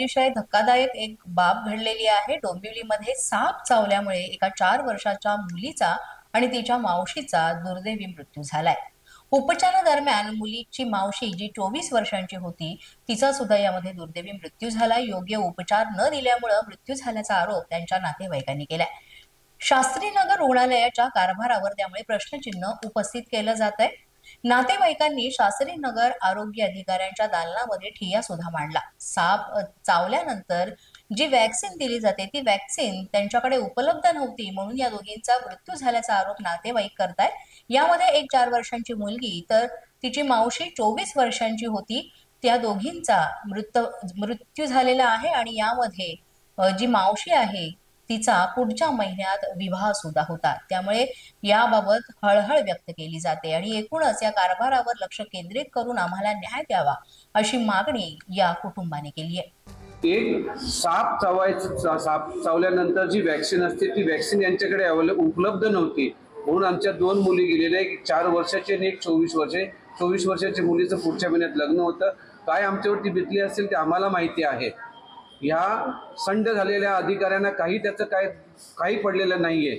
अतिशय धक्कादायक एक बाब घडलेली आहे। डोंबिवलीमध्ये साप चावल्यामुळे एका 4 वर्षाच्या मुलीचा आणि तिच्या मावशीचा दुर्दैवी मृत्यू झालाय। उपचारादरम्यान मुलीची मावशी जी 24 वर्षांची होती तिचा सुद्धा यामध्ये दुर्दैवी मृत्यू झाला। योग्य उपचार न दिल्यामुळे मृत्यू झाल्याचा आरोप त्यांच्या नातेवाईकांनी केलाय। शास्त्रीनगर रुग्णालयाच्या कारभारावर त्यामुळे प्रश्नचिन्ह उपस्थित केलं जात आहे। नातेवाईकांनी शास्त्रीनगर आरोग्य अधिकाऱ्यांच्या दालनामध्ये ठिय्या सुद्धा मांडला। साप चावल्यानंतर जी वॅक्सिन दिली जाते ती वॅक्सिन त्यांच्याकडे उपलब्ध नव्हती म्हणून या दोघींचा मृत्यू झाल्याचा आरोप नातेवाईक करतायत। यामध्ये एक 4 वर्षांची मुलगी तर तिची मावशी 24 वर्षांची होती। त्या दोघींचा मृत्यू झालेला आहे आणि यामध्ये जी मावशी आहे तिचा पुढच्या महिन्यात विवाह सुद्धा होता। त्यामुळे याबाबत हळहळ व्यक्त केली जाते आणि एकूणच या कारभारावर लक्ष केंद्रित करून आम्हाला न्याय द्यावा अशी मागणी या कुटुंबाने केली आहे। एक साप चावल्यानंतर जी वॅक्सिन असते ती वॅक्सिन यांच्याकडे उपलब्ध नव्हती म्हणून आमच्या 2 मुली गेलेल्या, एक 4 वर्षाची आणि एक 24 वर्षाच्या मुलीचं पुढच्या महिन्यात लग्न होतं। काय आमच्यावरती बितली असेल ते आम्हाला माहिती आहे। या संड झालेल्या अधिकाऱ्यांना काही त्याचं काही पडलेलं नाहीये।